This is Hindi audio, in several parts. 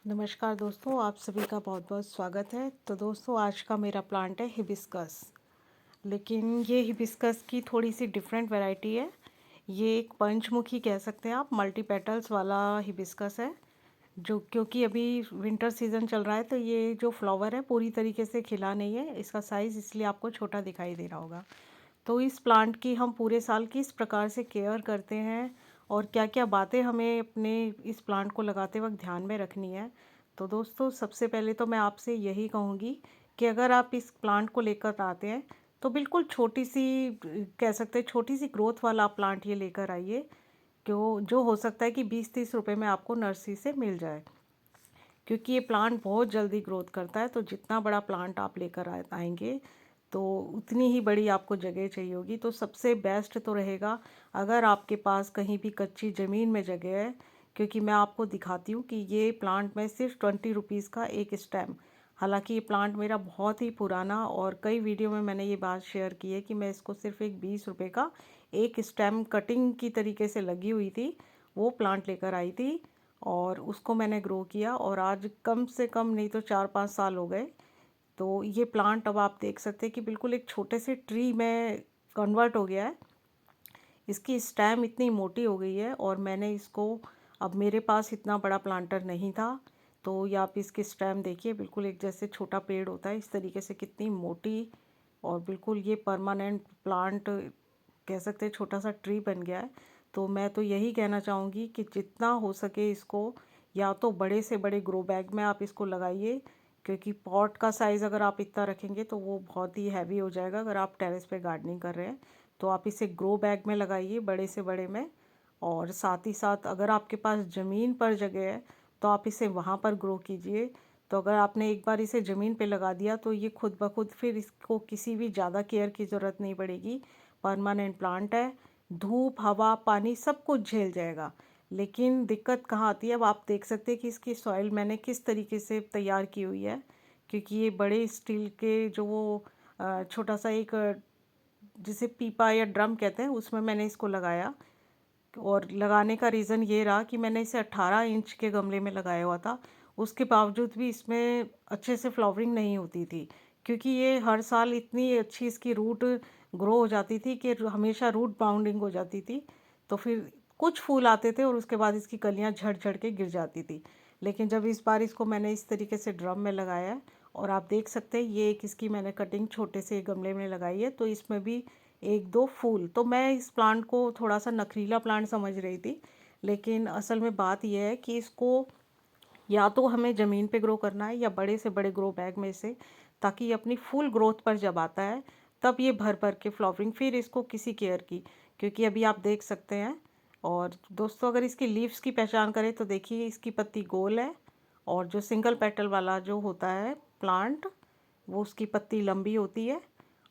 नमस्कार दोस्तों, आप सभी का बहुत बहुत स्वागत है। तो दोस्तों, आज का मेरा प्लांट है हिबिस्कस। लेकिन ये हिबिस्कस की थोड़ी सी डिफरेंट वैरायटी है। ये एक पंचमुखी कह सकते हैं आप, मल्टी पेटल्स वाला हिबिस्कस है। जो क्योंकि अभी विंटर सीज़न चल रहा है, तो ये जो फ्लावर है पूरी तरीके से खिला नहीं है। इसका साइज़ इसलिए आपको छोटा दिखाई दे रहा होगा। तो इस प्लांट की हम पूरे साल किस प्रकार से केयर करते हैं और क्या क्या बातें हमें अपने इस प्लांट को लगाते वक्त ध्यान में रखनी है। तो दोस्तों, सबसे पहले तो मैं आपसे यही कहूँगी कि अगर आप इस प्लांट को लेकर आते हैं तो बिल्कुल छोटी सी कह सकते हैं छोटी सी ग्रोथ वाला प्लांट ये लेकर आइए। क्यों जो हो सकता है कि 20-30 रुपए में आपको नर्सरी से मिल जाए, क्योंकि ये प्लांट बहुत जल्दी ग्रोथ करता है। तो जितना बड़ा प्लांट आप लेकर आएंगे तो उतनी ही बड़ी आपको जगह चाहिए होगी। तो सबसे बेस्ट तो रहेगा अगर आपके पास कहीं भी कच्ची ज़मीन में जगह है, क्योंकि मैं आपको दिखाती हूँ कि ये प्लांट में सिर्फ 20 रुपीज़ का एक स्टेम। हालांकि ये प्लांट मेरा बहुत ही पुराना, और कई वीडियो में मैंने ये बात शेयर की है कि मैं इसको सिर्फ एक 20 रुपये का एक स्टेम कटिंग की तरीके से लगी हुई थी, वो प्लांट लेकर आई थी। और उसको मैंने ग्रो किया, और आज कम से कम नहीं तो 4-5 साल हो गए। तो ये प्लांट अब आप देख सकते हैं कि बिल्कुल एक छोटे से ट्री में कन्वर्ट हो गया है। इसकी स्टेम इतनी मोटी हो गई है, और मैंने इसको, अब मेरे पास इतना बड़ा प्लांटर नहीं था, तो ये आप इसकी स्टेम देखिए, बिल्कुल एक जैसे छोटा पेड़ होता है इस तरीके से कितनी मोटी। और बिल्कुल ये परमानेंट प्लांट कह सकते हैं, छोटा सा ट्री बन गया है। तो मैं तो यही कहना चाहूँगी कि जितना हो सके इसको या तो बड़े से बड़े ग्रो बैग में आप इसको लगाइए, क्योंकि पॉट का साइज़ अगर आप इतना रखेंगे तो वो बहुत ही हैवी हो जाएगा। अगर आप टेरेस पे गार्डनिंग कर रहे हैं तो आप इसे ग्रो बैग में लगाइए, बड़े से बड़े में। और साथ ही साथ अगर आपके पास ज़मीन पर जगह है तो आप इसे वहाँ पर ग्रो कीजिए। तो अगर आपने एक बार इसे ज़मीन पे लगा दिया तो ये खुद ब खुद फिर इसको किसी भी ज़्यादा केयर की ज़रूरत नहीं पड़ेगी। परमानेंट प्लांट है, धूप हवा पानी सब कुछ झेल जाएगा। लेकिन दिक्कत कहाँ आती है, अब आप देख सकते हैं कि इसकी सॉइल मैंने किस तरीके से तैयार की हुई है। क्योंकि ये बड़े स्टील के जो वो छोटा सा एक जिसे पीपा या ड्रम कहते हैं उसमें मैंने इसको लगाया। और लगाने का रीज़न ये रहा कि मैंने इसे 18 इंच के गमले में लगाया हुआ था, उसके बावजूद भी इसमें अच्छे से फ्लावरिंग नहीं होती थी। क्योंकि ये हर साल इतनी अच्छी इसकी रूट ग्रो हो जाती थी कि हमेशा रूट बाउंडिंग हो जाती थी। तो फिर कुछ फूल आते थे और उसके बाद इसकी कलियां झड़ झड़ के गिर जाती थी। लेकिन जब इस बार इसको मैंने इस तरीके से ड्रम में लगाया है, और आप देख सकते हैं ये एक इसकी मैंने कटिंग छोटे से गमले में लगाई है, तो इसमें भी एक दो फूल। तो मैं इस प्लांट को थोड़ा सा नखरीला प्लांट समझ रही थी, लेकिन असल में बात यह है कि इसको या तो हमें ज़मीन पे ग्रो करना है या बड़े से बड़े ग्रो बैग में से, ताकि ये अपनी फुल ग्रोथ पर जब आता है तब ये भर भर के फ्लावरिंग, फिर इसको किसी केयर की। क्योंकि अभी आप देख सकते हैं। और दोस्तों, अगर इसकी लीव्स की पहचान करें तो देखिए इसकी पत्ती गोल है, और जो सिंगल पेटल वाला जो होता है प्लांट, वो उसकी पत्ती लंबी होती है।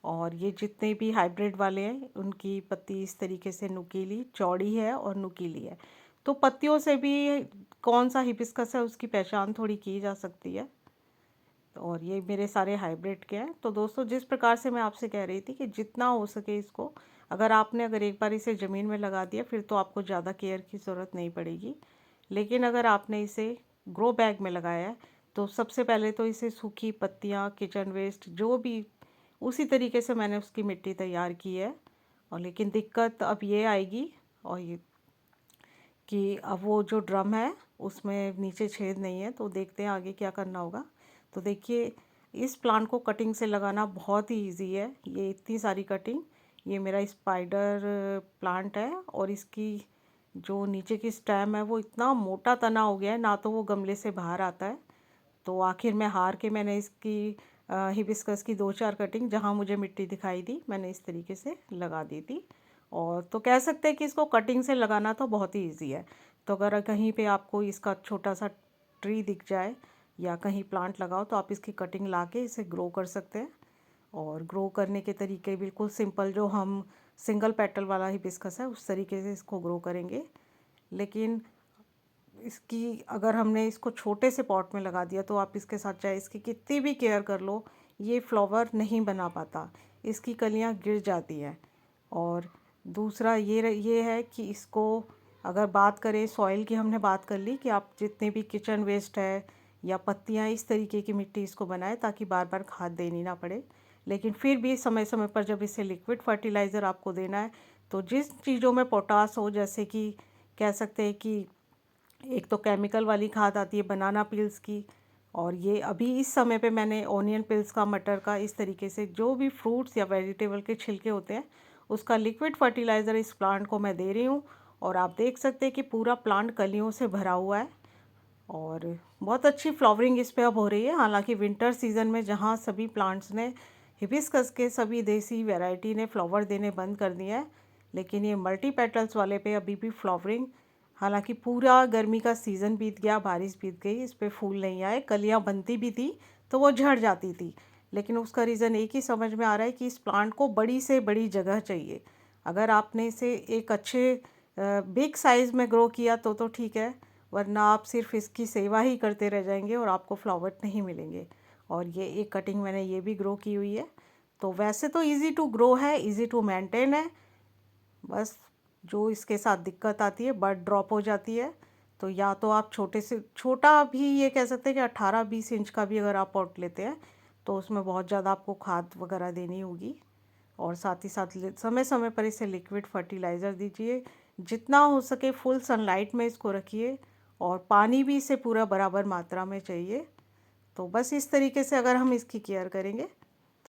और ये जितने भी हाइब्रिड वाले हैं उनकी पत्ती इस तरीके से नुकीली चौड़ी है और नुकीली है। तो पत्तियों से भी कौन सा हिबिस्कस है उसकी पहचान थोड़ी की जा सकती है। और ये मेरे सारे हाइब्रिड के हैं। तो दोस्तों, जिस प्रकार से मैं आपसे कह रही थी कि जितना हो सके इसको, अगर एक बार इसे ज़मीन में लगा दिया फिर तो आपको ज़्यादा केयर की ज़रूरत नहीं पड़ेगी। लेकिन अगर आपने इसे ग्रो बैग में लगाया है तो सबसे पहले तो इसे सूखी पत्तियाँ, किचन वेस्ट जो भी, उसी तरीके से मैंने उसकी मिट्टी तैयार की है। और लेकिन दिक्कत अब ये आएगी, और ये कि अब वो जो ड्रम है उसमें नीचे छेद नहीं है, तो देखते हैं आगे क्या करना होगा। तो देखिए, इस प्लांट को कटिंग से लगाना बहुत ही इजी है। ये इतनी सारी कटिंग, ये मेरा स्पाइडर प्लांट है, और इसकी जो नीचे की स्टेम है वो इतना मोटा तना हो गया है ना, तो वो गमले से बाहर आता है। तो आखिर में हार के मैंने इसकी हिबिस्कस की 2-4 कटिंग जहाँ मुझे मिट्टी दिखाई दी मैंने इस तरीके से लगा दी थी। और तो कह सकते हैं कि इसको कटिंग से लगाना तो बहुत ही इजी है। तो अगर कहीं पे आपको इसका छोटा सा ट्री दिख जाए या कहीं प्लांट लगाओ तो आप इसकी कटिंग ला के इसे ग्रो कर सकते हैं। और ग्रो करने के तरीके बिल्कुल सिंपल, जो हम सिंगल पेटल वाला हिबिस्कस है उस तरीके से इसको ग्रो करेंगे। लेकिन इसकी अगर हमने इसको छोटे से पॉट में लगा दिया तो आप इसके साथ चाहे इसकी कितनी भी केयर कर लो, ये फ्लावर नहीं बना पाता, इसकी कलियां गिर जाती हैं। और दूसरा ये है कि इसको, अगर बात करें सॉइल की, हमने बात कर ली कि आप जितने भी किचन वेस्ट है या पत्तियाँ इस तरीके की मिट्टी इसको बनाएं ताकि बार बार खाद देनी ना पड़े। लेकिन फिर भी समय समय पर जब इसे लिक्विड फर्टिलाइज़र आपको देना है तो जिस चीज़ों में पोटास हो, जैसे कि कह सकते हैं कि एक तो केमिकल वाली खाद आती है बनाना पील्स की, और ये अभी इस समय पे मैंने ऑनियन पील्स का, मटर का, इस तरीके से जो भी फ्रूट्स या वेजिटेबल के छिलके होते हैं उसका लिक्विड फर्टिलाइज़र इस प्लांट को मैं दे रही हूँ। और आप देख सकते हैं कि पूरा प्लांट कलियों से भरा हुआ है और बहुत अच्छी फ्लावरिंग इस पे अब हो रही है। हालांकि विंटर सीज़न में जहाँ सभी प्लांट्स ने, हिबिस्कस के सभी देसी वैरायटी ने फ्लावर देने बंद कर दिया है, लेकिन ये मल्टी पेटल्स वाले पे अभी भी फ्लावरिंग, हालांकि पूरा गर्मी का सीज़न बीत गया, बारिश बीत गई, इस पे फूल नहीं आए। कलियाँ बनती भी थी तो वो झड़ जाती थी, लेकिन उसका रीज़न एक ही समझ में आ रहा है कि इस प्लांट को बड़ी से बड़ी जगह चाहिए। अगर आपने इसे एक अच्छे बिग साइज़ में ग्रो किया तो ठीक है, वरना आप सिर्फ इसकी सेवा ही करते रह जाएंगे और आपको फ्लावर नहीं मिलेंगे। और ये एक कटिंग मैंने ये भी ग्रो की हुई है। तो वैसे तो इज़ी टू ग्रो है, इज़ी टू मेंटेन है, बस जो इसके साथ दिक्कत आती है बड ड्रॉप हो जाती है। तो या तो आप छोटे से छोटा भी, ये कह सकते हैं कि 18-20 इंच का भी अगर आप पॉट लेते हैं तो उसमें बहुत ज़्यादा आपको खाद वगैरह देनी होगी, और साथ ही साथ समय समय पर इसे लिक्विड फर्टिलाइज़र दीजिए। जितना हो सके फुल सनलाइट में इसको रखिए, और पानी भी इसे पूरा बराबर मात्रा में चाहिए। तो बस इस तरीके से अगर हम इसकी केयर करेंगे